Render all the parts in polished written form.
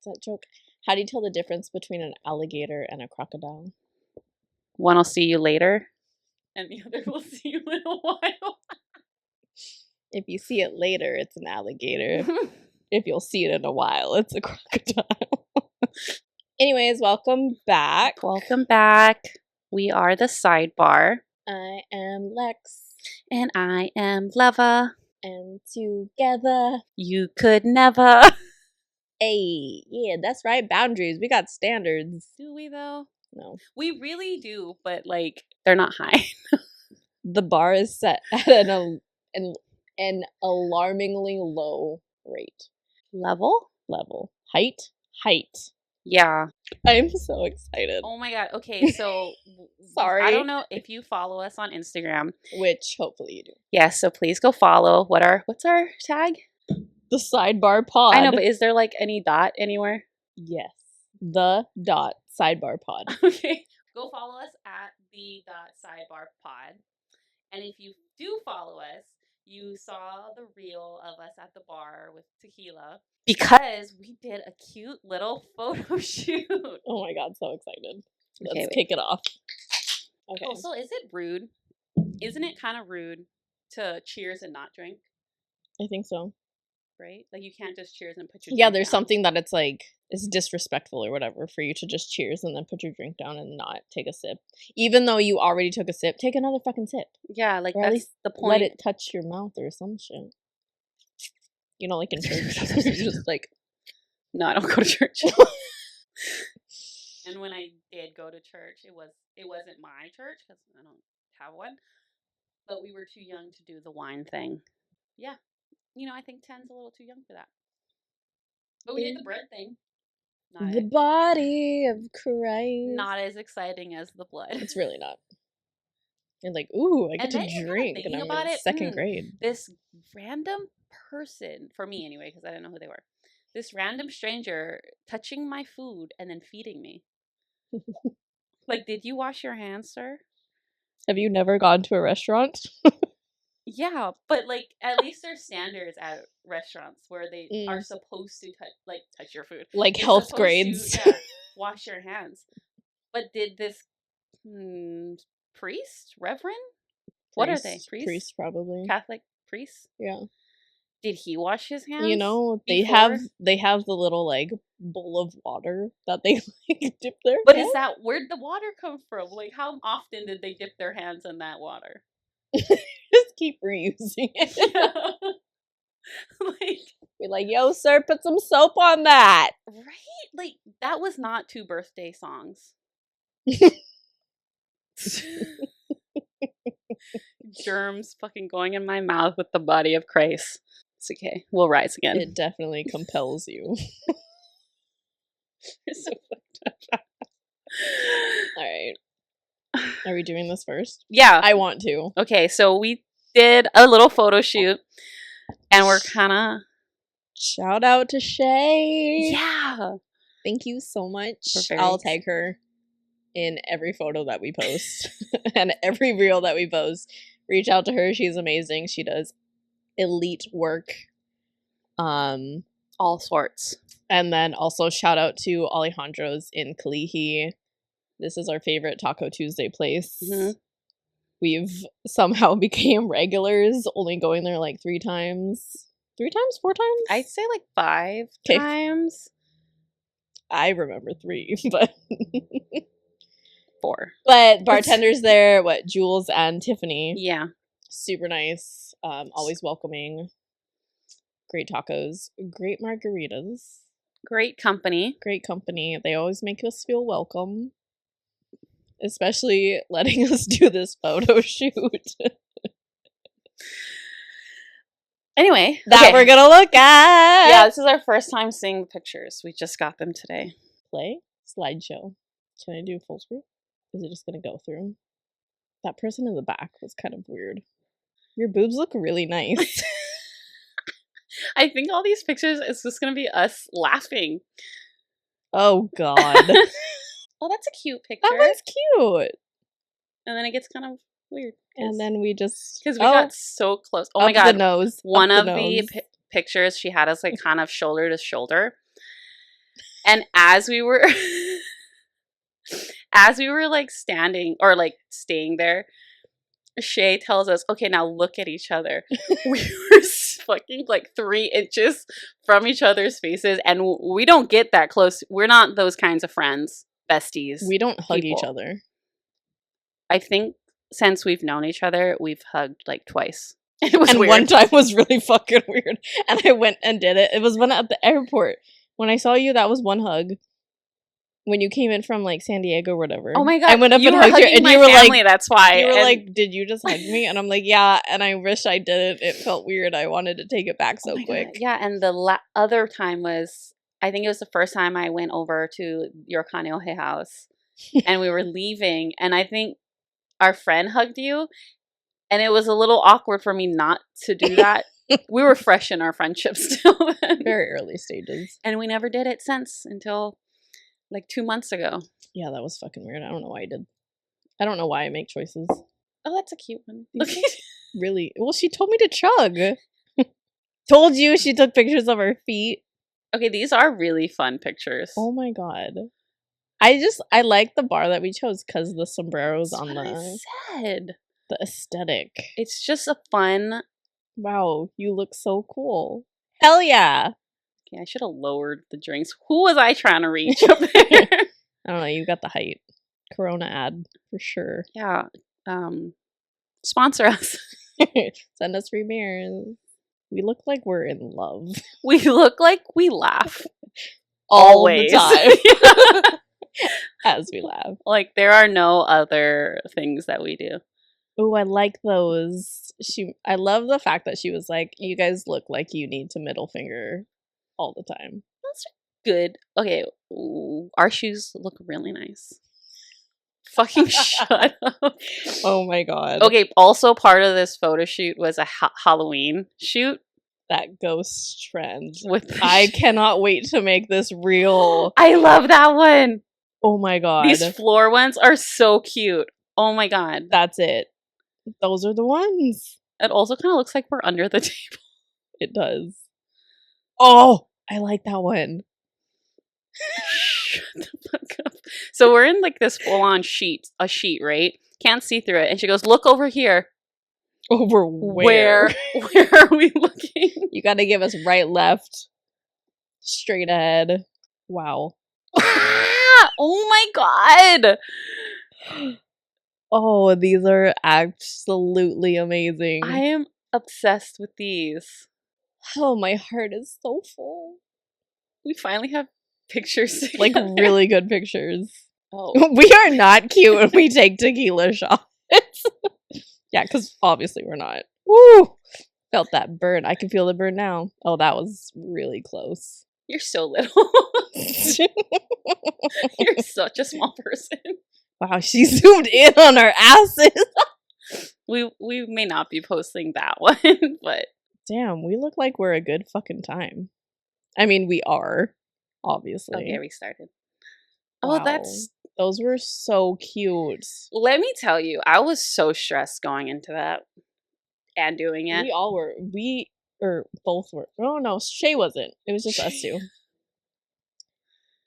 What's that joke? How do you tell the difference between an alligator and a crocodile? One will see you later, and the other will see you in a while. If you see it later, it's an alligator. If you'll see it in a while, it's a crocodile. Anyways, welcome back. Welcome back. We are the Sidebar. I am Lex. And I am Leva. And together, you could never. Hey, yeah, that's right. Boundaries. We got standards. Do we though? No. We really do, but like they're not high. The bar is set at an alarmingly low rate. Level? Height? Yeah. I'm so excited. Oh my god. Okay, so sorry. I don't know if you follow us on Instagram. Which hopefully you do. Yes, so please go follow. What's our tag? The Sidebar Pod. I know, but is there like any dot anywhere? Yes. The dot Sidebar Pod. Okay. Go follow us at the dot Sidebar Pod. And if you do follow us, you saw the reel of us at the bar with tequila because we did a cute little photo shoot. Oh my god, so excited. Let's kick it off. Okay. Also, is it rude? Isn't it kind of rude to cheers and not drink? I think so. Right? Like you can't just cheers and put your drink there's down. Something that it's like it's disrespectful or whatever for you to just cheers and then put your drink down and not take a sip. Even though you already took a sip, take another fucking sip. Yeah, like or that's at least the point. Let it touch your mouth or some shit. You know, like in church. You're just like, no, I don't go to church. And when I did go to church, it wasn't my church because I don't have one. But we were too young to do the wine thing. Yeah. You know, I think 10's a little too young for that. But we did the bread thing. The body of Christ. Not as exciting as the blood. It's really not. You're like, ooh, I get to drink. And I'm in second grade. This random person, for me anyway, because I didn't know who they were. This random stranger touching my food and then feeding me. Like, did you wash your hands, sir? Have you never gone to a restaurant? Yeah, but like at least there's standards at restaurants where they are supposed to touch your food, like you're health grades. Wash your hands. But did this priest, reverend? What are they? Priest, probably. Catholic priest. Yeah. Did he wash his hands? You know, they have the little like bowl of water that they like dip their. But hands? Where'd the water come from? Like, how often did they dip their hands in that water? Just keep reusing it. Yeah. Like, be like, yo, sir, put some soap on that. Right? Like, that was not 2 birthday songs. Germs fucking going in my mouth with the body of Christ. It's okay. We'll rise again. It definitely compels you. You're so fucked up. All right. Are we doing this first? Yeah. I want to. Okay, so we did a little photo shoot and we're kind of... Shout out to Shay. Yeah. Thank you so much. I'll tag her in every photo that we post and every reel that we post. Reach out to her. She's amazing. She does elite work. All sorts. And then also shout out to Alejandro's in Kalihi. This is our favorite Taco Tuesday place. Mm-hmm. We've somehow became regulars, only going there like 3 times. 3 times? 4 times? I'd say like 5 times. I remember 3, but 4. But bartenders there, Jules and Tiffany. Yeah. Super nice. Always welcoming. Great tacos. Great margaritas. Great company. Great company. They always make us feel welcome. Especially letting us do this photo shoot. Anyway. That we're gonna look at. Yeah, this is our first time seeing the pictures. We just got them today. Play. Slideshow. Can I do full screen? Is it just gonna go through? That person in the back was kind of weird. Your boobs look really nice. I think all these pictures is just gonna be us laughing. Oh god. Oh, that's a cute picture. That one's cute. And then it gets kind of weird. And then we just... Because we got so close. Oh my god. The nose. One of the pictures she had us like kind of shoulder to shoulder. And as we were like standing or like staying there, Shay tells us, okay, now look at each other. We were fucking like 3 inches from each other's faces, and we don't get that close. We're not those kinds of friends, besties. We don't hug each other. I think since we've known each other, we've hugged like twice. It was weird. One time was really fucking weird. And I went and did it. It was when at the airport. When I saw you, that was one hug. When you came in from like San Diego or whatever. Oh my god! I went up and hugged you, and you were family, like, "That's why." You were like, "Did you just hug me?" And I'm like, "Yeah." And I wish I didn't. It felt weird. I wanted to take it back so quick. God. Yeah, and the other time was, I think it was the first time I went over to your Kaneohe house, and we were leaving, and I think our friend hugged you, and it was a little awkward for me not to do that. We were fresh in our friendship still, then. Very early stages, and we never did it since until. Like 2 months ago. Yeah, that was fucking weird. I don't know why I did. I don't know why I make choices. Oh, that's a cute one. Really? Well, she told me to chug. Told you she took pictures of her feet. Okay, these are really fun pictures. Oh my god. I like the bar that we chose because the sombreros that's on I said. The aesthetic. It's just a fun. Wow, you look so cool. Hell yeah. I should have lowered the drinks. Who was I trying to reach up there? I don't know. You got the height. Corona ad for sure. Yeah. Sponsor us. Send us free beers. We look like we're in love. We look like we laugh. Always. The time. As we laugh. Like there are no other things that we do. Oh, I like those. I love the fact that she was like, you guys look like you need to middle finger all the time. That's good. Okay, ooh, our shoes look really nice. Fucking shut up. Oh my god. Okay, also part of this photo shoot was a Halloween shoot. That ghost trend. I cannot wait to make this real. I love that one. Oh my god. These floor ones are so cute. Oh my god. That's it. Those are the ones. It also kind of looks like we're under the table. It does. Oh, I like that one. Shut the fuck up. So we're in like this full-on sheet, right? Can't see through it. And she goes, look over here. Over where? Where are we looking? You gotta give us right, left, straight ahead. Wow. Oh my god. Oh, these are absolutely amazing. I am obsessed with these. Oh, my heart is so full. We finally have pictures together. Like really good pictures. Oh. We are not cute when we take tequila shots. Yeah, because obviously we're not. Woo! Felt that burn. I can feel the burn now. Oh, that was really close. You're so little. You're such a small person. Wow, she zoomed in on our asses. We may not be posting that one, but damn, we look like we're a good fucking time. I mean, we are, obviously. Okay, we started. Wow. Oh, those were so cute. Let me tell you, I was so stressed going into that and doing it. We all were. Both were. Oh no, Shay wasn't. It was just us two.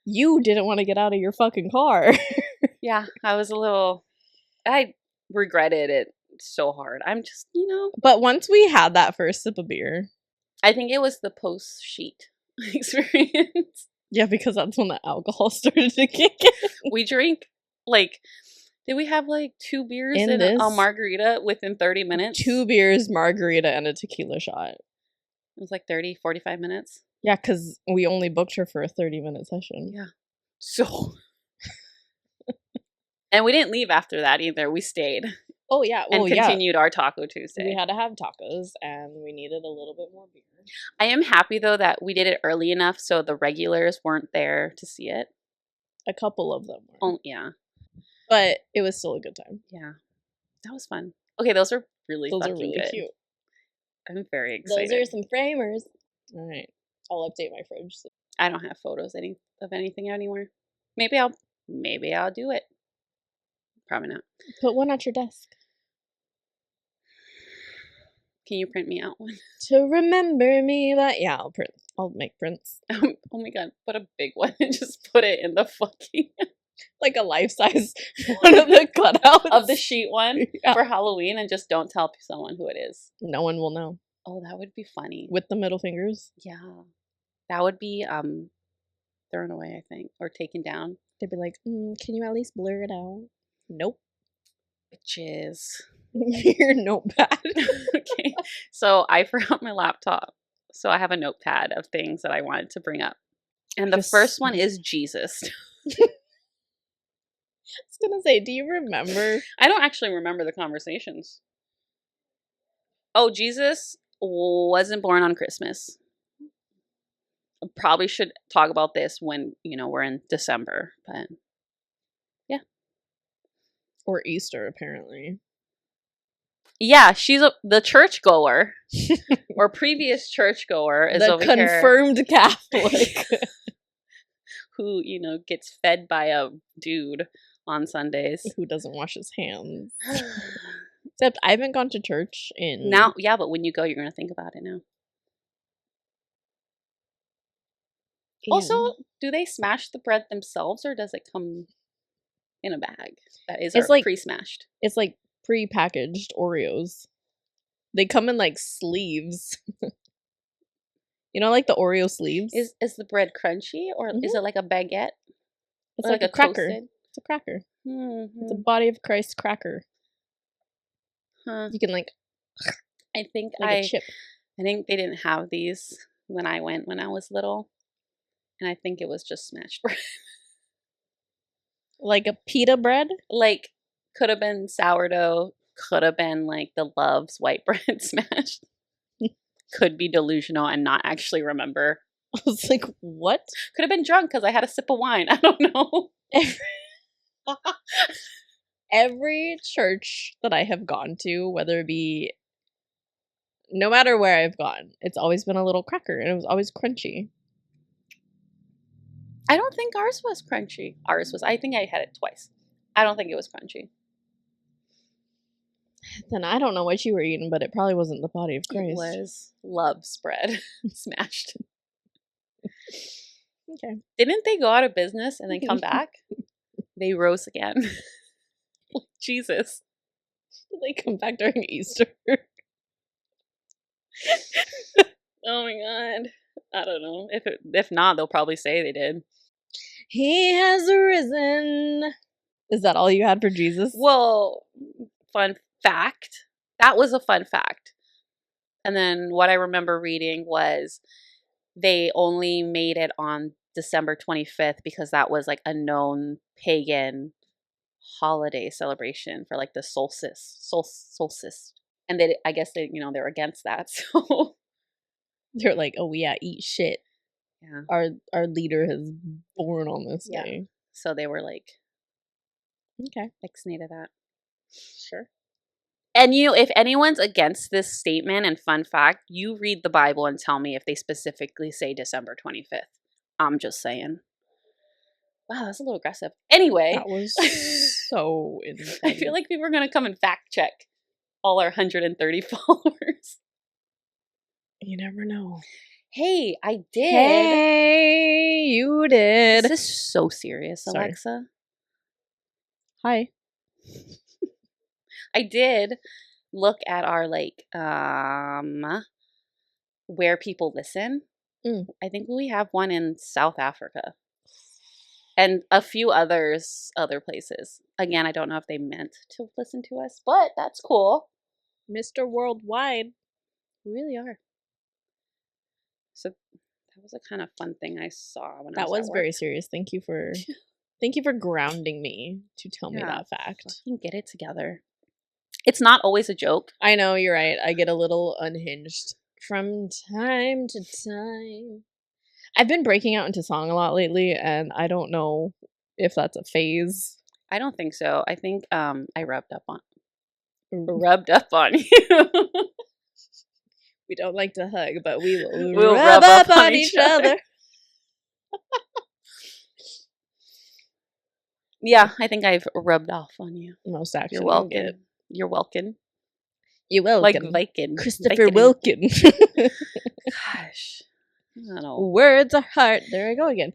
You didn't want to get out of your fucking car. Yeah, I regretted it so hard. I'm just, But once we had that first sip of beer. I think it was the post-sheet experience. Yeah, because that's when the alcohol started to kick in. We drank, did we have 2 beers and a margarita within 30 minutes? 2 beers, margarita, and a tequila shot. It was 30, 45 minutes. Yeah, because we only booked her for a 30-minute session. Yeah. So. And we didn't leave after that either. We stayed. Oh, yeah. Well, and continued our Taco Tuesday. We had to have tacos, and we needed a little bit more beer. I am happy, though, that we did it early enough so the regulars weren't there to see it. A couple of them were. Oh, yeah. But it was still a good time. Yeah. That was fun. Okay, those are really good. Cute. I'm very excited. Those are some framers. All right. I'll update my fridge. So. I don't have photos of anything anywhere. Maybe I'll do it. Probably not. Put one at your desk. Can you print me out one? To remember me, but yeah, I'll make prints. Oh my god, put a big one and just put it in the fucking Like a life-size one of the cutouts. of the sheet one Yeah. for Halloween, and just don't tell someone who it is. No one will know. Oh, that would be funny. With the middle fingers. Yeah. That would be thrown away, I think, or taken down. They'd be like, can you at least blur it out? Nope. Bitches. Your notepad. Okay. So I forgot my laptop. So I have a notepad of things that I wanted to bring up. And the first one is Jesus. I was gonna say, do you remember? I don't actually remember the conversations. Oh, Jesus wasn't born on Christmas. I probably should talk about this when, we're in December, but yeah. Or Easter, apparently. Yeah, she's the churchgoer, or previous churchgoer is the over here. confirmed Catholic. Who, gets fed by a dude on Sundays. Who doesn't wash his hands. Except I haven't gone to church in... Now, yeah, but when you go, you're going to think about it now. Yeah. Also, do they smash the bread themselves, or does it come in a bag that is like pre-smashed? It's like pre-packaged Oreos. They come in like sleeves. Like the Oreo sleeves? Is the bread crunchy, or is it like a baguette? It's like a cracker. Toasted? It's a cracker. Mm-hmm. It's a body of Christ cracker. Huh. You can I think a chip. I think they didn't have these when I went when I was little. And I think it was just smashed bread. Like a pita bread? Like, could have been sourdough. Could have been like the Love's white bread smashed. Could be delusional and not actually remember. I was like, what? Could have been drunk because I had a sip of wine. I don't know. Every church that I have gone to, whether it be... No matter where I've gone, it's always been a little cracker, and it was always crunchy. I don't think ours was crunchy. I think I had it twice. I don't think it was crunchy. Then I don't know what you were eating, but it probably wasn't the body of Christ. It was Love's bread smashed. Okay. Didn't they go out of business and then come back? They rose again. Jesus. Did they come back during Easter? Oh my god. I don't know. If not, they'll probably say they did. He has risen. Is that all you had for Jesus? Well, fun fact. That was a fun fact. And then what I remember reading was they only made it on December 25th because that was like a known pagan holiday celebration for like the solstice. And I guess they're against that. So they're like, oh yeah, eat shit. Yeah. Our leader has born on this day. So they were like, okay, vaccinated that. Sure. And if anyone's against this statement, and fun fact, you read the Bible and tell me if they specifically say December 25th. I'm just saying. Wow, that's a little aggressive. Anyway. That was so insane. I feel like people are going to come and fact check all our 130 followers. You never know. Hey, I did. Hey, you did. Is this so serious, Alexa? Sorry. Hi. I did look at our where people listen. I think we have one in South Africa. And a few other places. Again, I don't know if they meant to listen to us, but that's cool. Mr. Worldwide. We really are. So that was a kind of fun thing I saw when that was very serious. Thank you for grounding me to tell me that fact. Fucking get it together. It's not always a joke. I know, you're right. I get a little unhinged from time to time. I've been breaking out into song a lot lately, and I don't know if that's a phase. I don't think so. I think I rubbed up on you. We don't like to hug, but we'll rub up on each other. Yeah, I think I've rubbed off on you. Most actually. You're welcome. You're welcome. You're welcome. Like Viking. Christopher Viking. Wilkin. Gosh. I don't know. Words are hard. There I go again.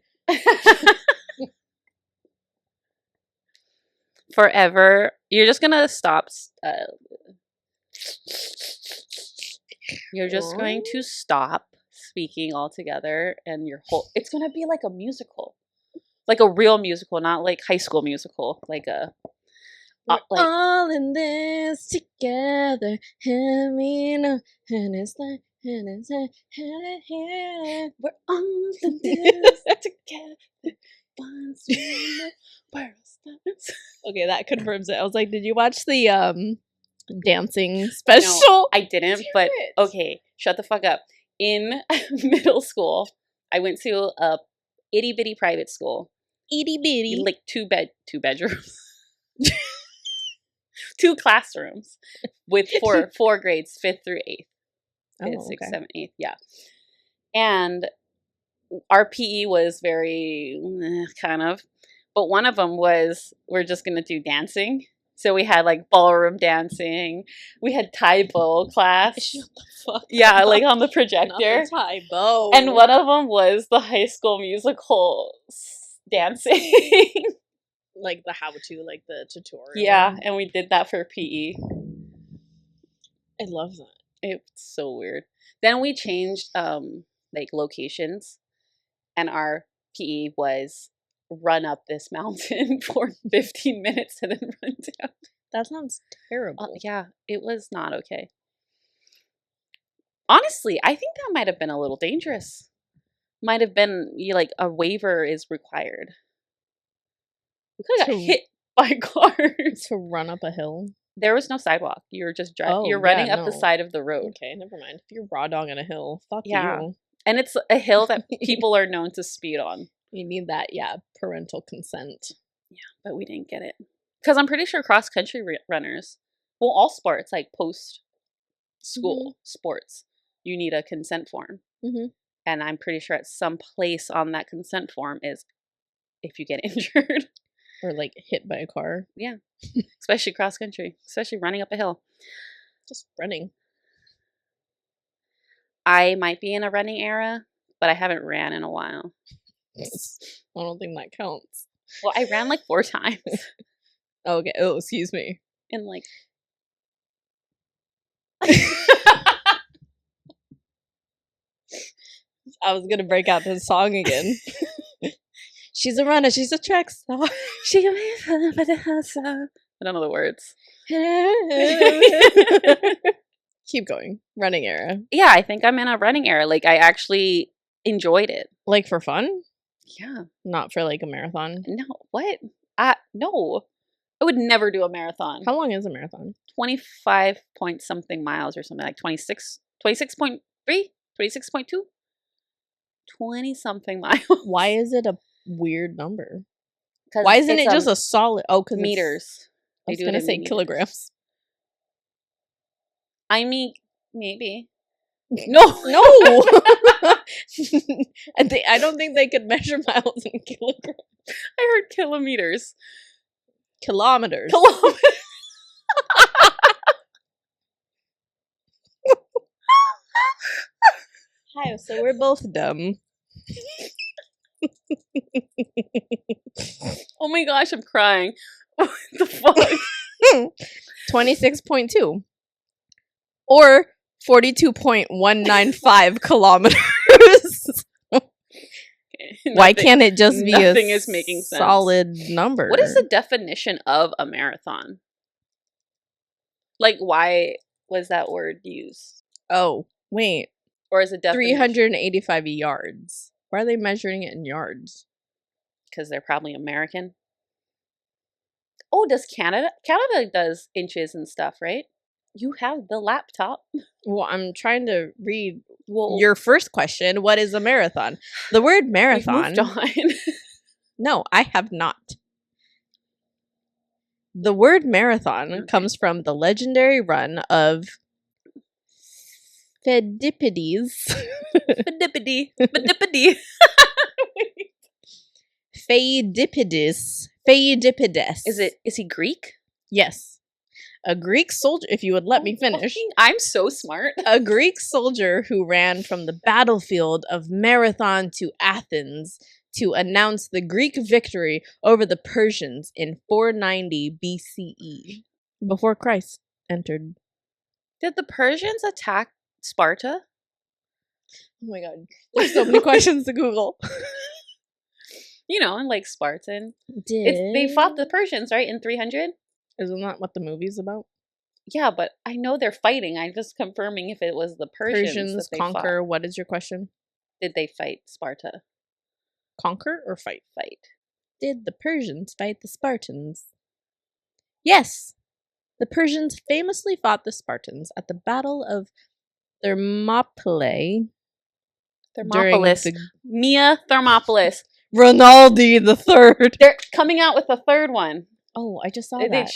Forever. You're just gonna stop. You're just going to stop speaking altogether, and your whole. It's gonna be like a musical, like a real musical, not like High School Musical, like a. We're like, all in this together. And we know, and it's like, and it's like, we're all in this together. Once we know where it stops. Okay, that confirms it. I was like, did you watch the dancing special? No, I didn't, but okay, shut the fuck up. In middle school, I went to a itty bitty private school. Itty bitty. Like two bedrooms. 2 classrooms with four grades, 5th through 8th. 5th, 6th, 7th, 8th, yeah. And our PE was very kind of, but one of them was we're just gonna do dancing. So we had like ballroom dancing. We had Thai bow class. Shut the fuck yeah, up. like on the projector. Not the Thai bow. And one of them was the High School Musical dancing. Like the how-to, like the tutorial. Yeah, and we did that for PE. I love that. It's so weird. Then we changed like locations, and our PE was run up this mountain for 15 minutes and then run down. That sounds terrible. Yeah, it was not okay. Honestly, I think that might have been a little dangerous. Might have been like a waiver is required. We could have got hit by cars. To run up a hill? There was no sidewalk. You were just driving. You're running up the side of the road. Okay, never mind. If you're raw dogging a hill, fuck yeah. you. And it's a hill that people are known to speed on. You need that, parental consent. Yeah, but we didn't get it. Because I'm pretty sure cross-country runners, well, all sports, like post-school sports, you need a consent form. Mm-hmm. And I'm pretty sure at some place on that consent form is if you get injured. Or like hit by a car. Yeah. Especially cross country. Especially running up a hill. Just running. I might be in a running era, but I haven't ran in a while. I don't think that counts. Well, I ran like 4 times. Okay. Oh, excuse me. And like I was gonna break out this song again. She's a runner. She's a track star. I don't know the words. Keep going. Running era. Yeah, I think I'm in a running era. Like, I actually enjoyed it. Like, for fun? Yeah. Not for, like, a marathon? No. What? No. I would never do a marathon. How long is a marathon? 25 point something miles or something. Like 26.3? 26.2? 20 something miles. Why is it a weird number? Why isn't it just a solid? Oh, because meters. I was gonna say kilograms. I mean, maybe. No. I don't think they could measure miles in kilograms. I heard kilometers. Kilometers. Hi, so we're both dumb. Oh my gosh, I'm crying. What the fuck? 26.2 or 42.195 kilometers. Why can't it just be nothing is making sense. Solid number? What is the definition of a marathon? Like, why was that word used? Oh, wait. Or is it 385 yards? Why are they measuring it in yards? Because they're probably American. Oh, does Canada? Canada does inches and stuff, right? You have the laptop. Well, I'm trying to read your first question. What is a marathon? The word marathon. We've moved on. No, I have not. The word marathon comes from the legendary run of Phidippides. Phidippides. Is he Greek? Yes. A Greek soldier, if you would let me finish. I'm so smart. A Greek soldier who ran from the battlefield of Marathon to Athens to announce the Greek victory over the Persians in 490 BCE, before Christ entered. Did the Persians attack Sparta? Oh my god, there's so many questions to Google. You know, like Spartan. Did They fought the Persians, right, in 300? Isn't that what the movie's about? Yeah, but I know they're fighting. I'm just confirming if it was the Persians that they conquer. fought. What is your question? Did they fight Sparta? Conquer or fight? Fight. Did the Persians fight the Spartans? Yes. The Persians famously fought the Spartans at the Battle of Thermopylae. Thermopolis. Mia Thermopolis. Rinaldi the Third. They're coming out with a third one. Oh, I just saw that.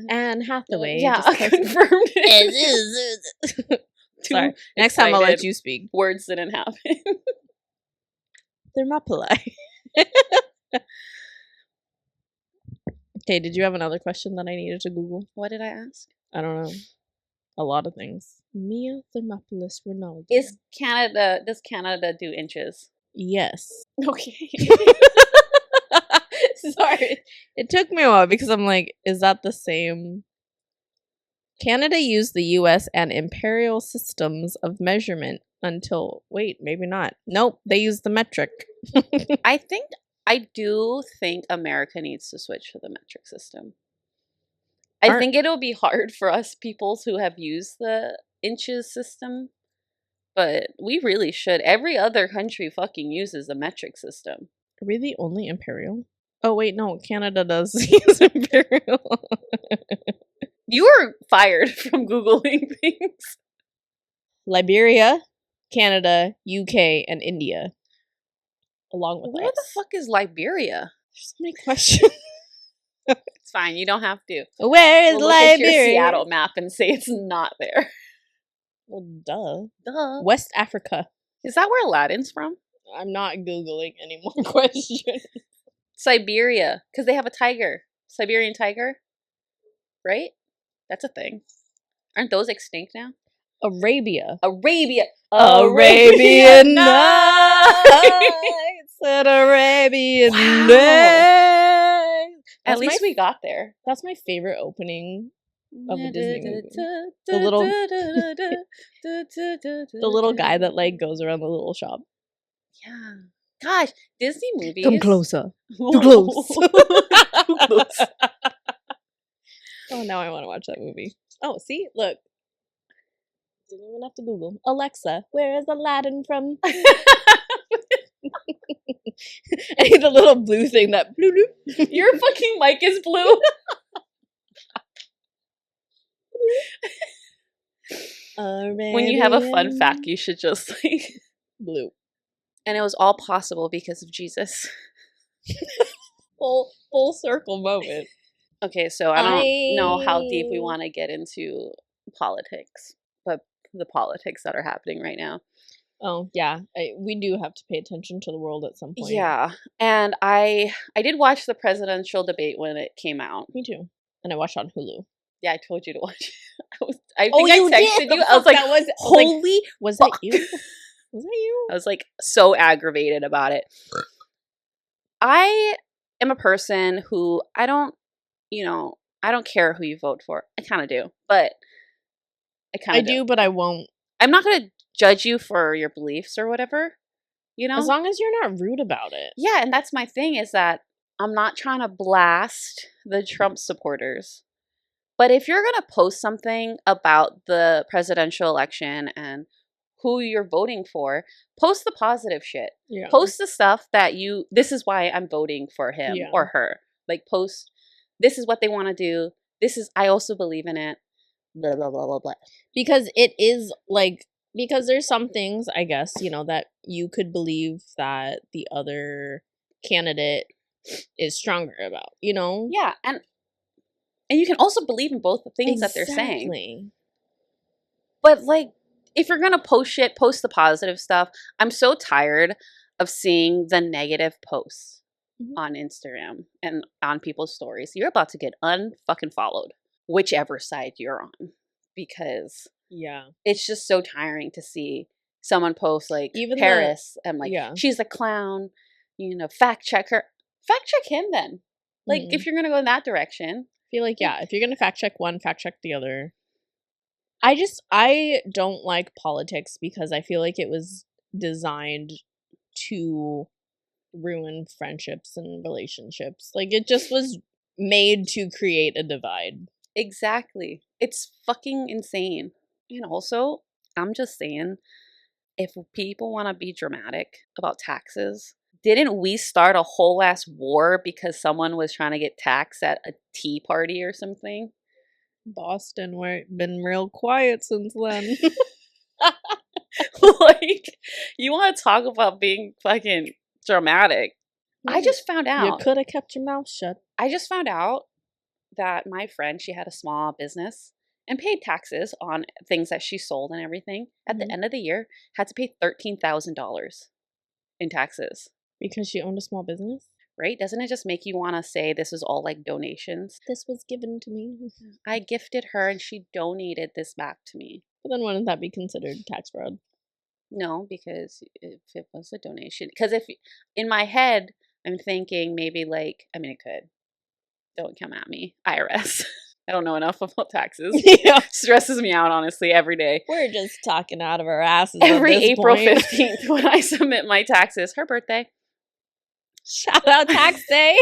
Anne Hathaway. Yeah, just confirmed it. Sorry. Next time I'll let you speak. Words didn't happen. Thermopylae. Okay, did you have another question that I needed to Google? What did I ask? I don't know. A lot of things. Mia Thermopolis Rinaldi. Does Canada do inches? Yes. Okay. Sorry. It took me a while because I'm like, is that the same? Canada used the US and imperial systems of measurement until, wait, maybe not. Nope, they used the metric. I do think America needs to switch to the metric system. I think it'll be hard for us peoples who have used the inches system, but we really should. Every other country fucking uses the metric system. Are we the only imperial? Oh, wait, no, Canada does use imperial. You were fired from Googling things. Liberia, Canada, UK, and India. Along with Where the fuck is Liberia? There's so many questions. It's fine, you don't have to. Where is Look Liberia? at your Seattle map and say it's not there. Well, duh. Duh. West Africa. Is that where Aladdin's from? I'm not Googling any more questions. Siberia, because they have a tiger. Siberian tiger, right? That's a thing. Aren't those extinct now? Arabian Nights at Arabian Nights. At least we got there. That's my favorite opening of a Disney movie. The little guy that like goes around the little shop. Yeah. Gosh, Disney movies. Come closer. Too close. Too close. Oh, now I want to watch that movie. Oh, see? Look. Didn't even have to Google. Alexa, where is Aladdin from? And the little blue thing that blue. Your fucking mic is blue. When you have a fun fact, you should just like blue. And it was all possible because of Jesus. Full circle moment. Okay, so I don't know how deep we want to get into politics, but the politics that are happening right now. Oh, yeah. We do have to pay attention to the world at some point. Yeah. And I did watch the presidential debate when it came out. Me too. And I watched on Hulu. Yeah, I told you to watch it. I think I texted you. I was like, holy was that you? Was that you? I was like so aggravated about it. I am a person who I don't care who you vote for. I kind of do, but I do, but I won't. I'm not going to judge you for your beliefs or whatever, you know? As long as you're not rude about it. Yeah, and that's my thing is that I'm not trying to blast the Trump supporters. But if you're going to post something about the presidential election and who you're voting for, post the positive shit. Yeah. Post the stuff that this is why I'm voting for him or her. Like post, this is what they want to do. I also believe in it. Blah, blah, blah, blah, blah. Because it is like, because there's some things, I guess, that you could believe that the other candidate is stronger about, Yeah, and you can also believe in both the things that they're saying. But like, if you're going to post shit, post the positive stuff. I'm so tired of seeing the negative posts on Instagram and on people's stories. You're about to get unfucking followed. whichever side you're on, because Yeah. it's just so tiring to see someone post like Even Paris and like yeah. she's a clown, fact check her. Fact check him then. Like if you're gonna go in that direction. I feel like, yeah, if you're gonna fact check one, fact check the other. I don't like politics because I feel like it was designed to ruin friendships and relationships. Like it just was made to create a divide. Exactly. It's fucking insane. And also, I'm just saying, if people want to be dramatic about taxes, didn't we start a whole ass war because someone was trying to get taxed at a tea party or something? Boston, where it's been real quiet since then. Like, you want to talk about being fucking dramatic? I just found You out. could have kept your mouth shut. I just found out that my friend, she had a small business and paid taxes on things that she sold and everything. At the end of the year, had to pay $13,000 in taxes. Because she owned a small business? Right? Doesn't it just make you want to say this was all like donations? This was given to me. I gifted her and she donated this back to me. But then wouldn't that be considered tax fraud? No, because if it was a donation, because if in my head, I'm thinking maybe like, I mean, it could. Don't come at me, IRS. I don't know enough about taxes. Yeah. Stresses me out, honestly, every day. We're just talking out of our asses. Every at this April point. 15th when I submit my taxes, her birthday. Shout out tax day.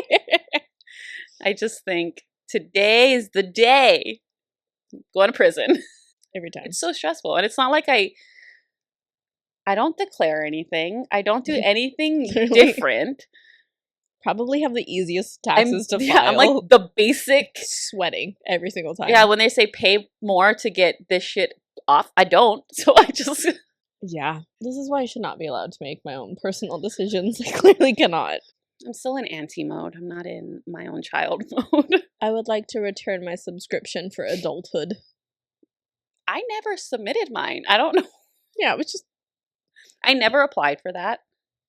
I just think today is the day. Going to prison. Every time. It's so stressful. And it's not like I don't declare anything. I don't do anything different. Probably have the easiest taxes to file. Yeah, I'm like the basic. Sweating every single time. Yeah, when they say pay more to get this shit off, I don't. So I just. Yeah. This is why I should not be allowed to make my own personal decisions. I clearly cannot. I'm still in auntie mode. I'm not in my own child mode. I would like to return my subscription for adulthood. I never submitted mine. I don't know. Yeah, it was just. I never applied for that.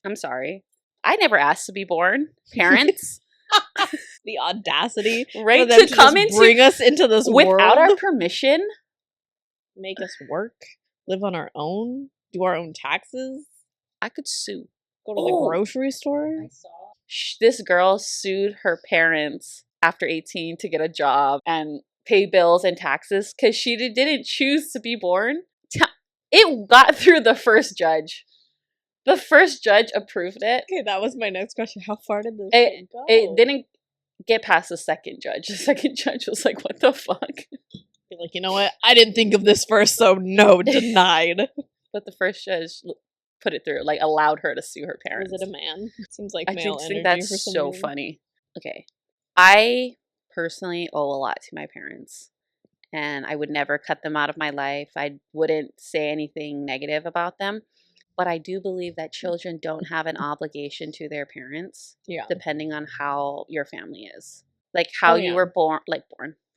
I'm sorry. I never asked to be born. Parents. The audacity. Right? For them To come just bring us into this without world. our permission. Make us work. Live on our own. Do our own taxes. I could sue. Go to the grocery store. I saw. This girl sued her parents after 18 to get a job and pay bills and taxes because she didn't choose to be born. It got through the first judge. The first judge approved it. Okay, that was my next question. How far did this go? It didn't get past the second judge. The second judge was like, what the fuck? You're like, you know what? I didn't think of this first, so no, denied. But the first judge put it through, like allowed her to sue her parents. Was it a man? Seems like I male just energy think that's for some so reason. funny. Okay. I personally owe a lot to my parents. And I would never cut them out of my life. I wouldn't say anything negative about them. But I do believe that children don't have an obligation to their parents. Yeah. Depending on how your family is. Like how you were born.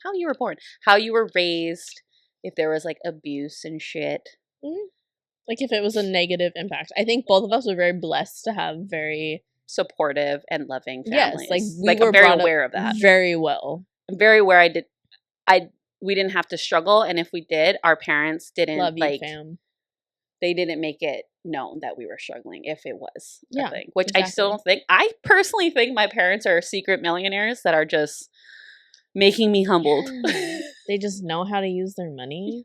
How you were born. How you were raised. If there was like abuse and shit. Mm-hmm. Like if it was a negative impact. I think both of us were very blessed to have very supportive and loving families. Yes, like we were I'm very aware of that. Very well. I'm very aware we didn't have to struggle, and if we did, our parents didn't Love you, fam. They didn't make it known that we were struggling if it was a thing. Which exactly. I still don't think. I personally think my parents are secret millionaires that are just making me humbled. They just know how to use their money.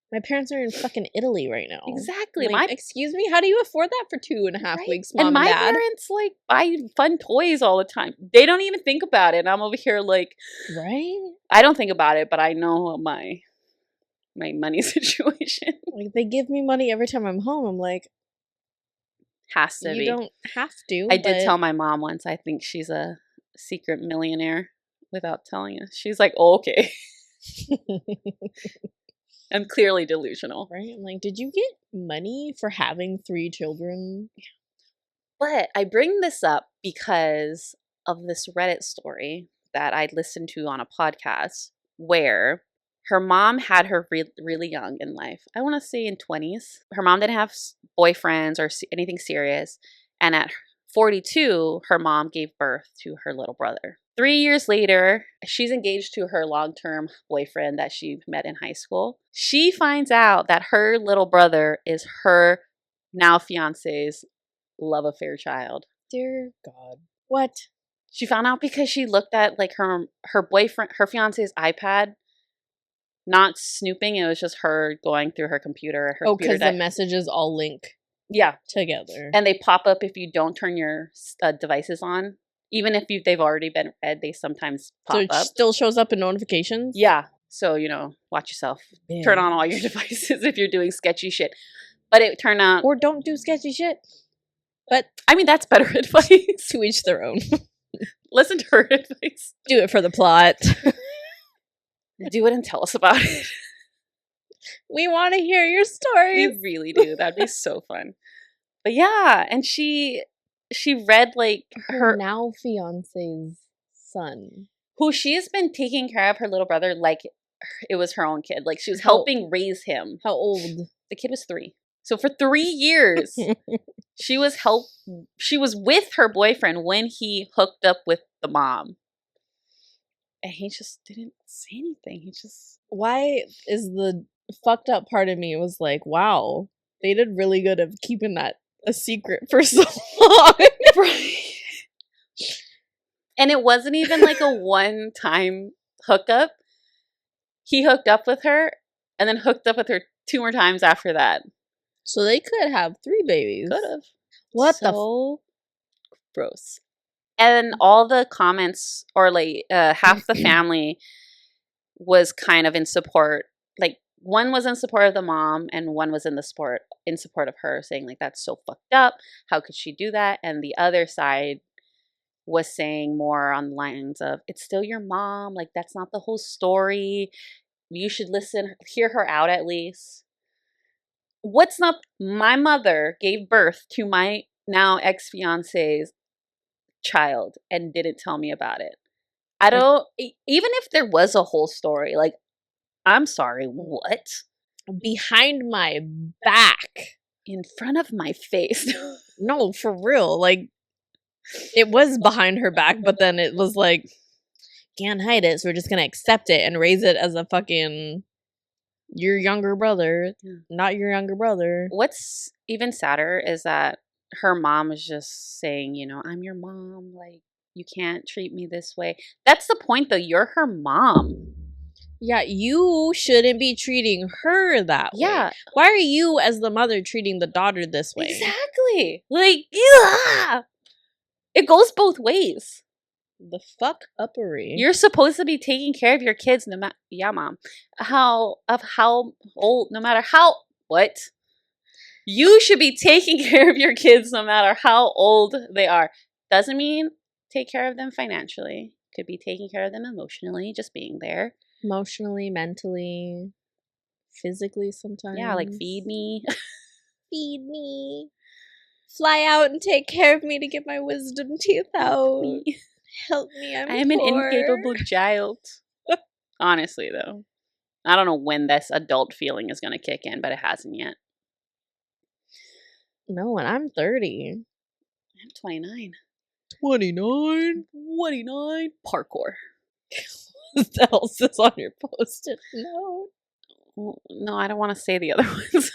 My parents are in fucking Italy right now. Exactly. Like, excuse me, how do you afford that for 2.5 weeks, Mom and my Dad? parents like buy fun toys all the time. They don't even think about it. And I'm over here like, right? I don't think about it, but I know my money situation. Like they give me money every time I'm home. I'm like, has to be. You don't have to. I did tell my mom once. I think she's a secret millionaire without telling us. She's like, oh, okay. I'm clearly delusional. Right? I'm like, did you get money for having 3 children? But I bring this up because of this Reddit story that I listened to on a podcast where her mom had her really young in life. I want to say in 20s. Her mom didn't have boyfriends or anything serious. And at 42, her mom gave birth to her little brother. 3 years later, she's engaged to her long-term boyfriend that she met in high school. She finds out that her little brother is her now fiance's love affair child. Dear God. What? She found out because she looked at like her boyfriend, her fiance's iPad, not snooping. It was just her going through her computer. Her because the messages all link together. And they pop up if you don't turn your devices on. Even if they've already been read, they sometimes pop up. So it still shows up in notifications? Yeah. So, watch yourself. Yeah. Turn on all your devices if you're doing sketchy shit. But it turned out... Or don't do sketchy shit. But... I mean, that's better advice. To each their own. Listen to her advice. Do it for the plot. Do it and tell us about it. We want to hear your stories. We really do. That'd be so fun. But yeah, and she read like her now fiance's son, who she's been taking care of her little brother like it was her own kid. Like she was helping raise him. How old? The kid was 3. So for 3 years, she was with her boyfriend when he hooked up with the mom. And he just didn't say anything. He just... Why is the fucked up part of me was like, wow, they did really good of keeping that a secret for so long. Right. And it wasn't even like a one-time hookup. He hooked up with her and then hooked up with her 2 more times after that. So they could have 3 babies. Could have. What so gross. And all the comments, or like half the family was kind of in support. Like one was in support of the mom and one was in support of her, saying like, that's so fucked up. How could she do that? And the other side was saying more on the lines of, it's still your mom. Like, that's not the whole story. You should hear her out at least. My mother gave birth to my now ex-fiance's child and didn't tell me about it. I don't, even if there was a whole story, like, I'm sorry, what? Behind my back. In front of my face. No, for real. Like, it was behind her back, but then it was like, can't hide it, so we're just gonna accept it and raise it as a fucking your younger brother, not your younger brother. What's even sadder is that her mom is just saying, I'm your mom, like, you can't treat me this way. That's the point, though. You're her mom. Yeah, you shouldn't be treating her that way. Why are you, as the mother, treating the daughter this way? Exactly. Like, yeah. It goes both ways. The fuck uppery. You're supposed to be taking care of your kids no matter, mom. How old, no matter how, what? You should be taking care of your kids no matter how old they are. Doesn't mean take care of them financially. Could be taking care of them emotionally, just being there. Emotionally, mentally, physically sometimes. Yeah, like feed me. Feed me. Fly out and take care of me to get my wisdom teeth out. Help me, I am an incapable child. Honestly, though. I don't know when this adult feeling is going to kick in, but it hasn't yet. No, and I'm 30. I'm 29. 29? 29. Parkour. What else is on your post-it note? No, I don't want to say the other ones.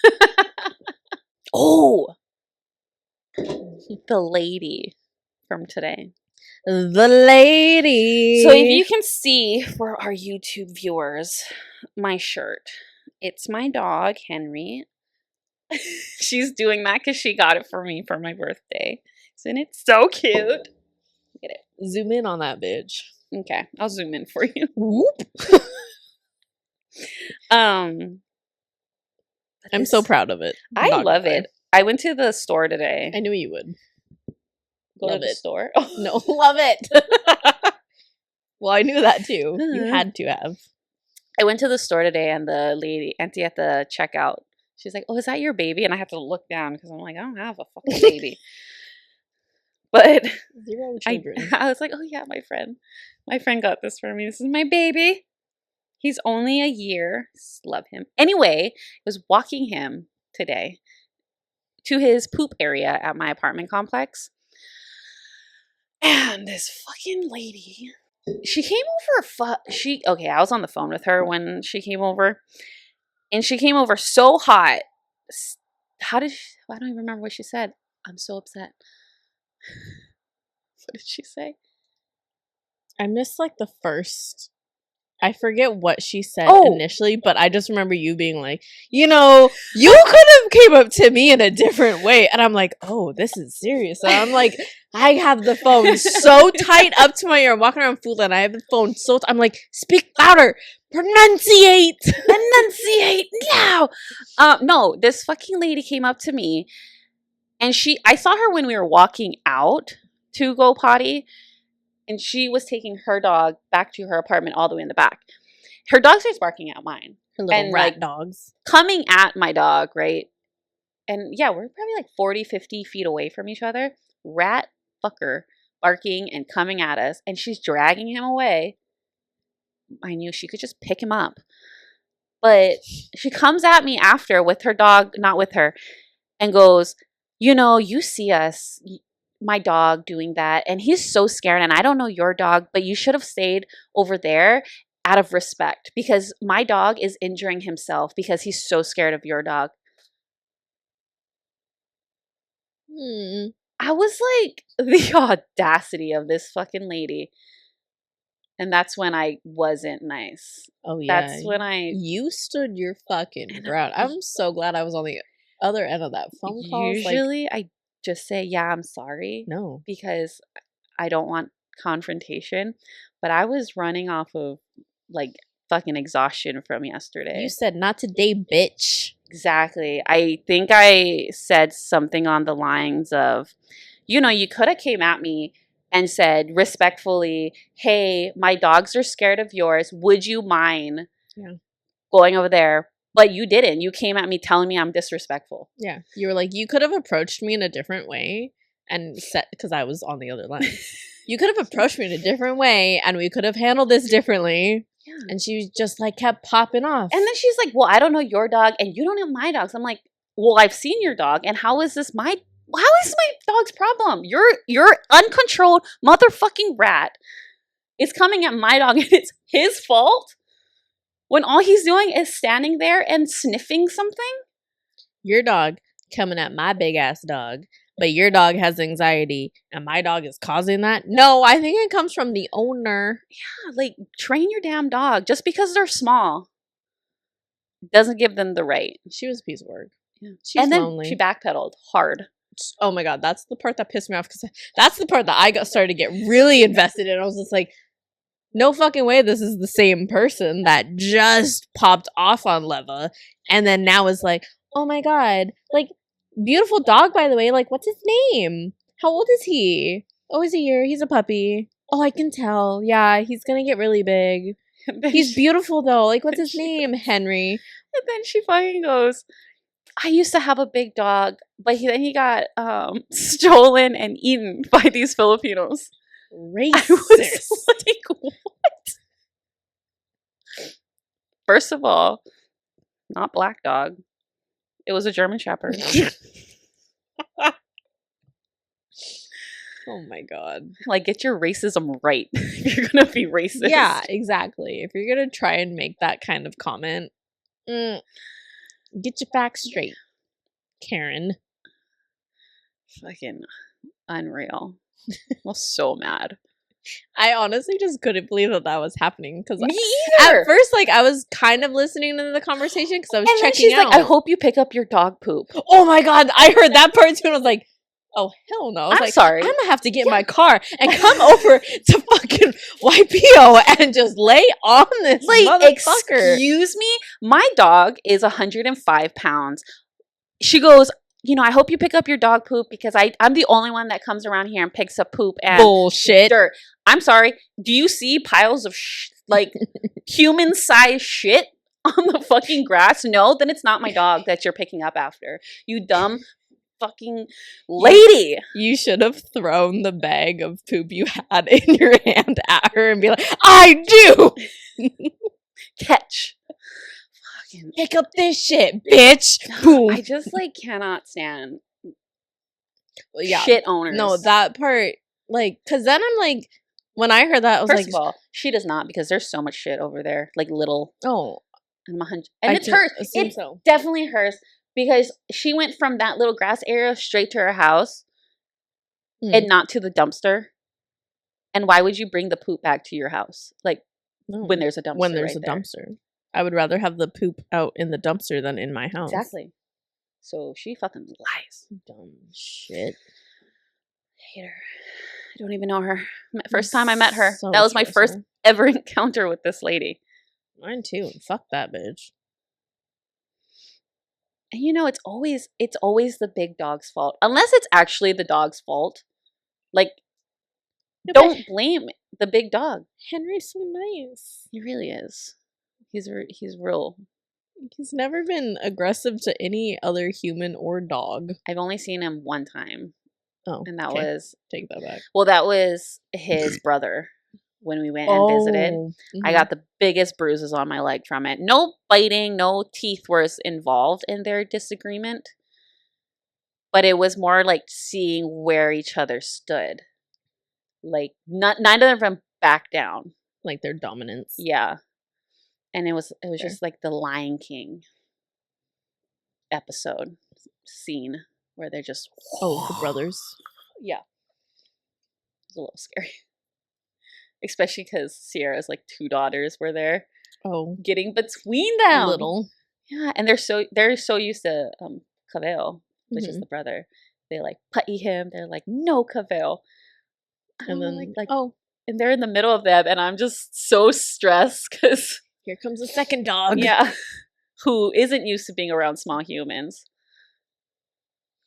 Oh! The lady from today. The lady. So if you can see for our YouTube viewers, my shirt. It's my dog, Henry. She's doing that because she got it for me for my birthday. Isn't it so cute? Look at it. Zoom in on that bitch. Okay, I'll zoom in for you. Whoop. I'm so proud of it. I love it. I went to the store today. I knew you would. Go to the store? No, love it. Well, I knew that too. You had to have. I went to the store today and the auntie at the checkout, she's like, oh, is that your baby? And I have to look down because I'm like, I don't have a fucking baby. But 0 children. I was like, oh yeah, my friend got this for me. This is my baby. He's only a year. Love him. Anyway, I was walking him today to his poop area at my apartment complex. And this fucking lady, she came over. Okay, I was on the phone with her when she came over, and she came over so hot. I don't even remember what she said. I'm so upset. What did she say? I missed like the first. I forget what she said initially, but I just remember you being like, you could have came up to me in a different way. And I'm like, oh, this is serious. And I'm like, I have the phone so tight up to my ear. I'm walking around fool and I have the phone so I'm like, speak louder. Pronunciate now. No, this fucking lady came up to me and I saw her when we were walking out to go potty. And she was taking her dog back to her apartment all the way in the back. Her dog starts barking at mine. Her little rat dogs. Coming at my dog, right? And yeah, we're probably like 40, 50 feet away from each other. Rat fucker barking and coming at us. And she's dragging him away. I knew she could just pick him up. But she comes at me after with her dog, not with her, and goes, you see us, my dog doing that, and he's so scared, and I don't know your dog, but you should have stayed over there out of respect because my dog is injuring himself because he's so scared of your dog. I was like, the audacity of this fucking lady. And that's when I wasn't nice. Oh yeah. That's when you stood your fucking ground. I'm so glad I was on the other end of that phone call. Usually I just say, yeah, I'm sorry. No. Because I don't want confrontation. But I was running off of like fucking exhaustion from yesterday. You said not today, bitch. Exactly. I think I said something on the lines of, you could have came at me and said respectfully, hey, my dogs are scared of yours. Would you mind going over there? But you didn't. You came at me telling me I'm disrespectful. Yeah. You were like, you could have approached me in a different way and said, because I was on the other line. You could have approached me in a different way and we could have handled this differently. Yeah. And she just like kept popping off. And then she's like, well, I don't know your dog and you don't know my dogs. I'm like, well, I've seen your dog and how is my dog's problem? Your uncontrolled motherfucking rat is coming at my dog and it's his fault? When all he's doing is standing there and sniffing something? Your dog coming at my big ass dog, but your dog has anxiety and my dog is causing that? No, I think it comes from the owner. Yeah, like train your damn dog. Just because they're small doesn't give them the right. She was a piece of work. Yeah. She's lonely. She backpedaled hard. Oh my God, that's the part that pissed me off because that's the part that I started to get really invested in. I was just like, no fucking way this is the same person that just popped off on Leva and then now is like, oh my God, like, beautiful dog, by the way. Like, what's his name? How old is he? Oh, he's a year. He's a puppy. Oh, I can tell. Yeah, he's gonna get really big. He's beautiful, though. Like, what's his name? Henry. And then she fucking goes, I used to have a big dog, but then he got stolen and eaten by these Filipinos. Racist. I was like, what? First of all, not black dog. It was a German Shepherd. Oh my God. Like, get your racism right if you're going to be racist. Yeah, exactly. If you're going to try and make that kind of comment, get your facts straight, Karen. Fucking unreal. I was so mad. I honestly just couldn't believe that was happening because me either. At first, like, I was kind of listening to the conversation because I was checking she's out. Like, I hope you pick up your dog poop. Oh my God, I heard that part too, and I was like, oh hell no! I'm like, sorry. I'm gonna have to get in my car and come over to fucking YPO and just lay on this motherfucker. Excuse me, my dog is 105 pounds. She goes, I hope you pick up your dog poop because I'm the only one that comes around here and picks up poop and bullshit. Dirt. I'm sorry. Do you see piles of like human-sized shit on the fucking grass? No, then it's not my dog that you're picking up after. You dumb fucking lady. You should have thrown the bag of poop you had in your hand at her and be like, I do. Catch. Pick up this shit, bitch. Boom. I just cannot stand shit owners. No, that part Like, because then I'm like, when I heard that, I was First like, of all, she does not, because there's so much shit over there, like little. oh, And I it's can hers. assume It's so. definitely hers, because she went from that little grass area straight to her house and not to the dumpster. And why would you bring the poop back to your house? Like, No. when there's a dumpster When there's right a there. dumpster. I would rather have the poop out in the dumpster than in my house. Exactly. So she fucking lies. Dumb shit. Hate her. I don't even know her. First time I met her. So That was my first stressful. ever encounter with this lady. Mine too. Fuck that bitch. And you know, it's always the big dog's fault. Unless it's actually the dog's fault. Like, No, don't blame the big dog. Henry's so nice. He really is. He's real. He's never been aggressive to any other human or dog. I've only seen him one time. Oh, And that okay. was... Take that back. Well, that was his brother when we went and visited. I got the biggest bruises on my leg from it. No biting, no teeth was involved in their disagreement. But it was more like seeing where each other stood. Like, neither of them backed down. Like their dominance. Yeah. And it was Fair. just like the Lion King episode scene where they're just... Oh, the brothers. Yeah. It was a little scary. Especially because Sierra's like 2 daughters were there. Oh. Getting between them. Little. Yeah, and they're so used to Cavell, which is the brother. They like putty him. They're like, no, Cavell. And then like, oh. And they're in the middle of them, and I'm just so stressed because... Here comes a second dog. Yeah. Who isn't used to being around small humans.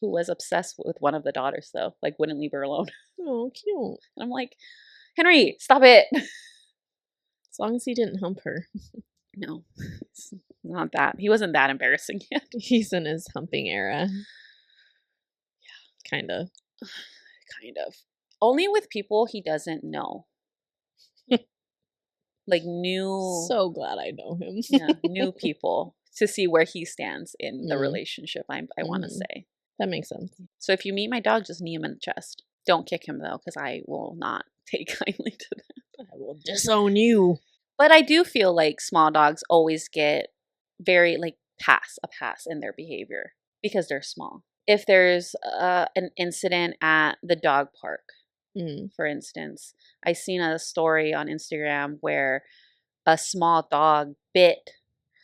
Who was obsessed with one of the daughters, though. Like, wouldn't leave her alone. Oh, cute. And I'm like, Henry, stop it. As long as he didn't hump her. No. It's not that. He wasn't that embarrassing yet. He's in his humping era. Yeah. Kind of. Kind of. Only with people he doesn't know. Like new... So glad I know him. Yeah, new people. To see where he stands in the relationship, I want to say. That makes sense. So if you meet my dog, just knee him in the chest. Don't kick him, though, because I will not take kindly to that. I will disown you. But I do feel like small dogs always get very, like, a pass in their behavior because they're small. If there's an incident at the dog park, for instance, I seen a story on Instagram where a small dog bit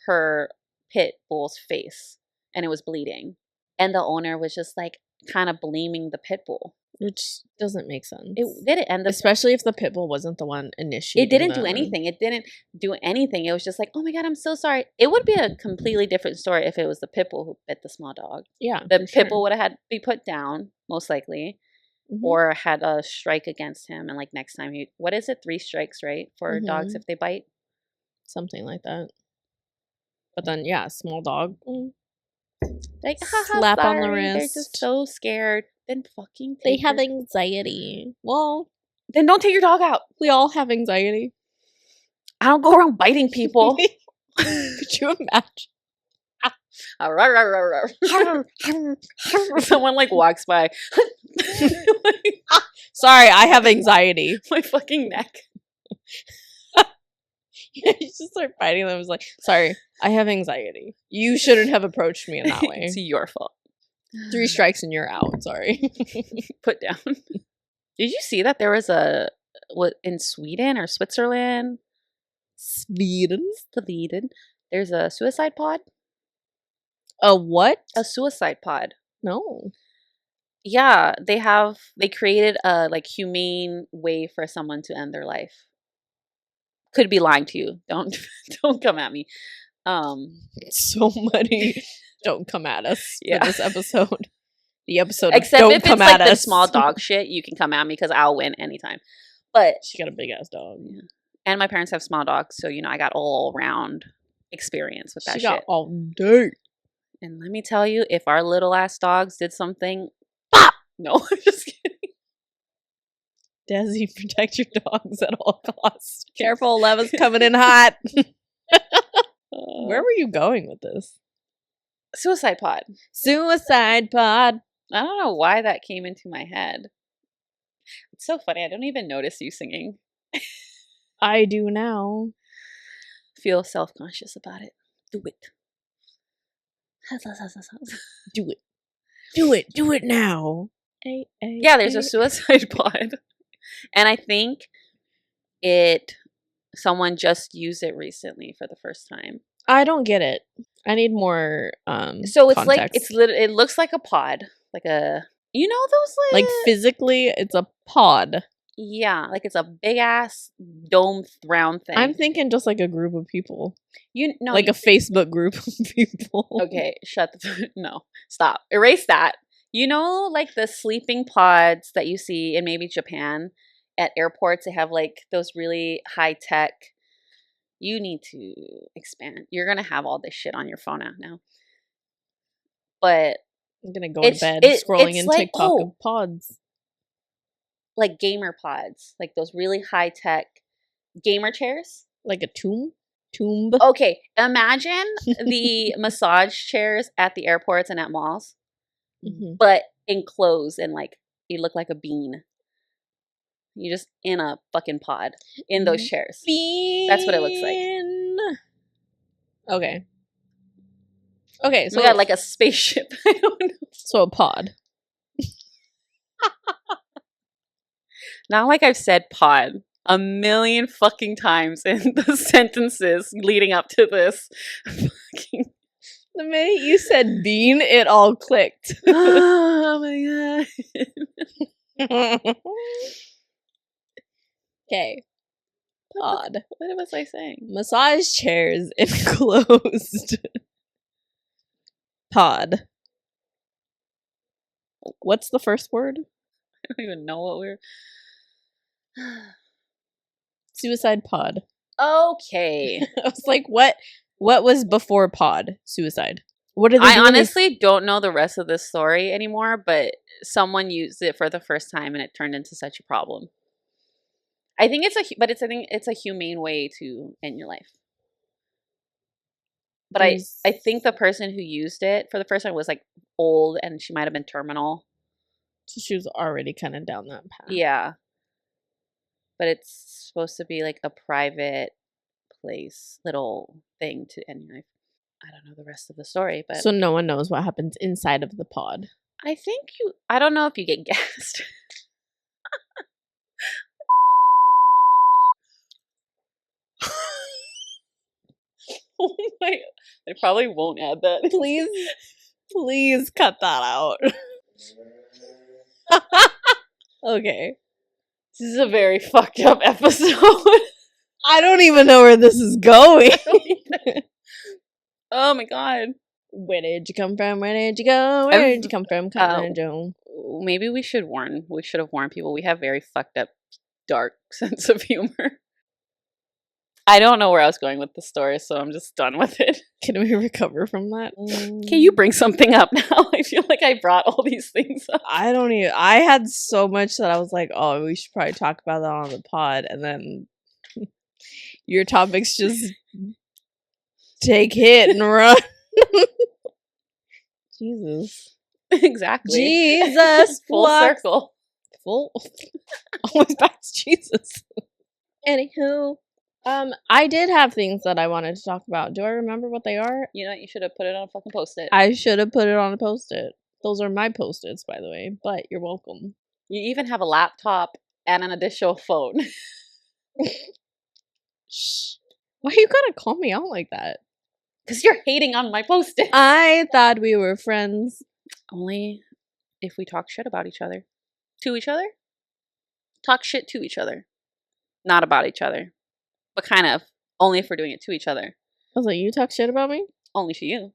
her pit bull's face and it was bleeding. And the owner was just like kind of blaming the pit bull. Which doesn't make sense. It didn't. And especially if the pit bull wasn't the one initiating. It didn't do anything. It didn't do anything. It was just like, oh my God, I'm so sorry. It would be a completely different story if it was the pit bull who bit the small dog. Yeah. The pit bull would have had to be put down, most likely. Or had a strike against him. And like next time, what is it? 3 strikes, right? For dogs if they bite? Something like that. But then, yeah, small dog. Like, slap on the sorry. wrist. They're just so scared. Then fucking they have anxiety. Well, then don't take your dog out. We all have anxiety. I don't go around biting people. Could you imagine? Someone like walks by. Sorry, I have anxiety. My fucking neck. You just start fighting them. It's like, sorry, I have anxiety. You shouldn't have approached me in that way. It's your fault. 3 strikes and you're out. Sorry. Put down. Did you see that there was in Sweden or Switzerland? Sweden. There's a suicide pod. A what? A suicide pod. No. Yeah, they created a like humane way for someone to end their life. Could be lying to you. Don't come at me. So many don't come at us for this episode. The episode except don't if come it's at like us. the small dog shit, you can come at me because I'll win anytime. But she got a big ass dog. Yeah. And my parents have small dogs, so I got all around experience with that shit. She got all day. And let me tell you, if our little ass dogs did something, pop! No, I'm just kidding. Desi, protect your dogs at all costs. Careful, Leva's coming in hot. Where were you going with this? Suicide pod. Suicide pod. I don't know why that came into my head. It's so funny. I don't even notice you singing. I do now. Feel self-conscious about it. Do it. Do it. Do it. Do it now. Yeah, there's a suicide pod. And I think someone just used it recently for the first time. I don't get it. I need more So it's context. it looks like a pod. Like a, you know, those like physically it's a pod. Yeah, like it's a big ass dome round thing. I'm thinking just like a group of people. You know, like a Facebook group of people. Okay, no. Stop. Erase that. You know, like the sleeping pods that you see in maybe Japan at airports, they have like those really high tech. You need to expand. You're going to have all this shit on your phone out now. But I'm going to go to bed scrolling in like, TikTok of pods. Like gamer pods. Like those really high tech gamer chairs. Like a tomb? Okay, imagine the massage chairs at the airports and at malls, but enclosed and like you look like a bean. You're just in a fucking pod in those chairs. Bean. That's what it looks like. Okay. Okay, so we got like a spaceship. I don't know. So a pod. Not like I've said pod a million fucking times in the sentences leading up to this. The minute you said bean, it all clicked. Oh my god. Okay. Pod. What was I saying? Massage chairs enclosed. Pod. What's the first word? I don't even know what we're... Suicide pod. Okay. I was like, what was before pod? Suicide. What are they I doing? honestly don't know the rest of this story anymore, but someone used it for the first time and it turned into such a problem. I think it's a humane way to end your life. But I think the person who used it for the first time was like old and she might have been terminal. So she was already kind of down that path. Yeah. But it's supposed to be like a private place, little thing to end your life. I don't know the rest of the story, but... So no one knows what happens inside of the pod. I don't know if you get gassed. Oh my... I probably won't add that. Please cut that out. Okay. This is a very fucked up episode. I don't even know where this is going. Oh my god. Where did you come from? Where did you go? Where did you come from? Joe? Maybe we should have warned people. We have very fucked up, dark sense of humor. I don't know where I was going with the story, so I'm just done with it. Can we recover from that? Can you bring something up now? I feel like I brought all these things up. I had so much that I was like, oh, we should probably talk about that on the pod, and then your topics just take hit and run. Jesus. Exactly. Jesus. Full circle. Almost back to Jesus. Anywho. I did have things that I wanted to talk about. Do I remember what they are? You know, you should have put it on a fucking post-it. I should have put it on a post-it. Those are my post-its, by the way, but you're welcome. You even have a laptop and an additional phone. Shh. Why you gotta call me out like that? Because you're hating on my post-it. I thought we were friends. Only if we talk shit about each other. To each other? Talk shit to each other. Not about each other. But kind of. Only if we're doing it to each other. I was like, you talk shit about me? Only to you.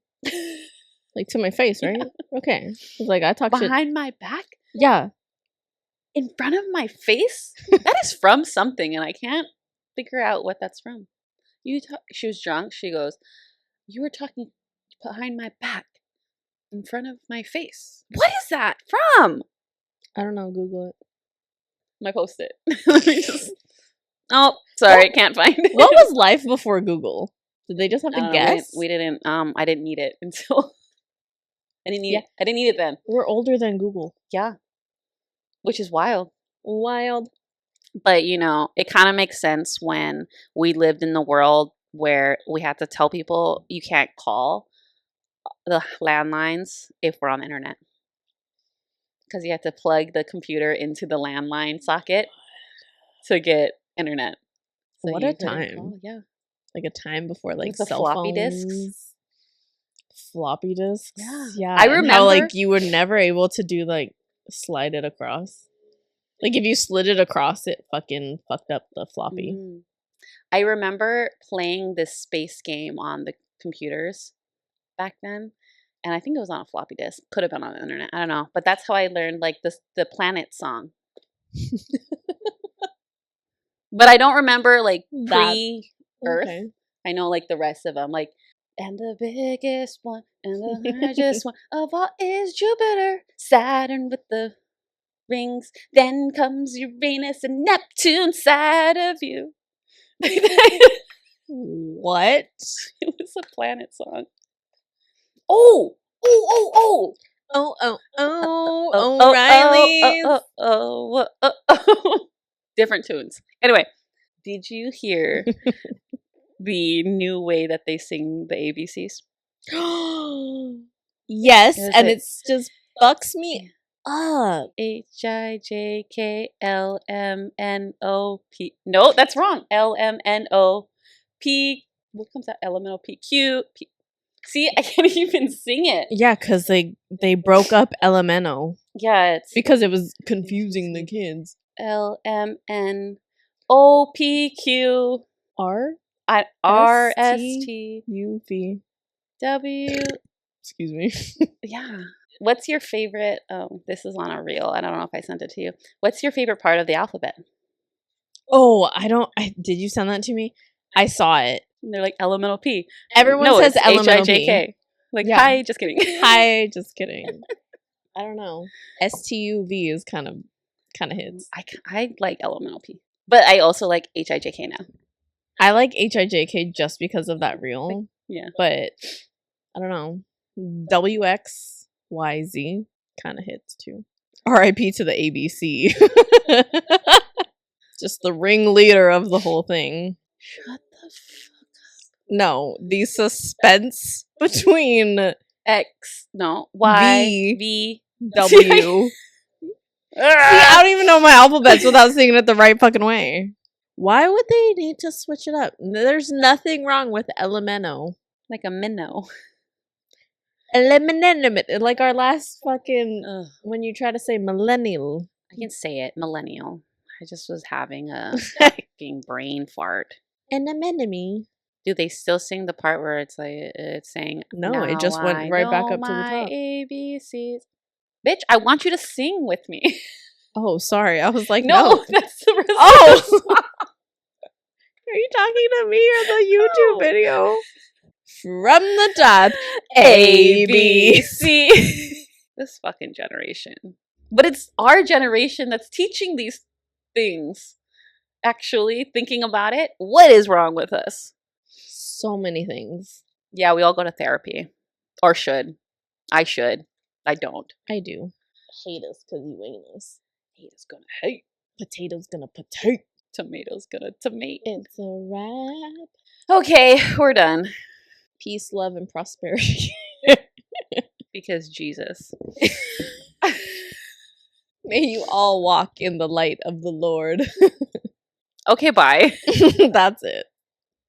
Like to my face, right? Yeah. Okay. I was like, I talk shit. Behind my back? Yeah. In front of my face? That is from something and I can't figure out what that's from. She was drunk. She goes, you were talking behind my back. In front of my face. What is that from? I don't know. Google it. My post-it. Let me just... Oh, sorry, can't find it. What was life before Google? Did they just have to guess? We didn't. I didn't need it until. I didn't need it. I didn't need it then. We're older than Google. Yeah, which is wild. Wild. But, you know, it kind of makes sense when we lived in the world where we had to tell people you can't call the landlines if we're on the internet. Because you have to plug the computer into the landline socket to get internet. So What you a couldn't call, time. yeah. Like a time before like With the cell floppy phones. disks. Floppy disks. Yeah. Yeah. I And how like remember- you were never able to do like slide it across. Like if you slid it across, it fucking fucked up the floppy. Mm. I remember playing this space game on the computers back then. And I think it was on a floppy disk. Could have been on the internet. I don't know. But that's how I learned like the planet song. But I don't remember like pre-Earth. Okay. I know like the rest of them. Like, and the biggest one and the largest one of all is Jupiter, Saturn with the rings. Then comes Uranus and Neptune side of you. What? It was a planet song. Oh! Oh! O'Reilly's. Different tunes. Anyway, did you hear the new way that they sing the ABCs? Yes, Is and it- it's just fucks me up. HIJKLMNOP. No, that's wrong. LMNOP. What comes out? LMNOP. P. See, I can't even sing it. Yeah, because they broke up Elemento Yeah, it's because it was confusing the kids. LMNOPQ. R RST U V. W. Excuse me. Yeah. What's your favorite? This is on a reel. I don't know if I sent it to you. What's your favorite part of the alphabet? Oh, did you send that to me? I saw it. And they're like elemental P. Everyone No, says it's elemental P. HIJK. Like, Yeah. hi, just kidding. Hi, just kidding. I don't know. STUV is kind of hits. I like elemental P. But I also like HIJK now. I like HIJK just because of that reel. Yeah. But I don't know. WXYZ kind of hits too. RIP to the ABC. Just the ringleader of the whole thing. Shut the fuck up. No, the suspense between X. No. Y. V. V. W. See, I don't even know my alphabets without saying it the right fucking way. Why would they need to switch it up? There's nothing wrong with Elemento. Like a minnow. Eliminate, like our last fucking Ugh. when you try to say millennial. I can say it. Millennial. I just was having a fucking brain fart. Enemy. Do they still sing the part where it's like it's saying No, it "Now just went I right back know up to the my top. ABCs. Bitch, I want you to sing with me. Oh, sorry. I was like, No, no. that's the rest Oh! of the song. Are you talking to me or the YouTube No. video? From the top, ABC. This fucking generation. But it's our generation that's teaching these things. Actually, thinking about it, what is wrong with us? So many things. Yeah, we all go to therapy. Or should. I should. I don't. I do. Hate us because you ain't us. Hate is gonna hate. Potato's gonna potato. Tomato's gonna tomate. It's a wrap. Okay, we're done. Peace, love, and prosperity. Because Jesus. May you all walk in the light of the Lord. Okay, bye. That's it.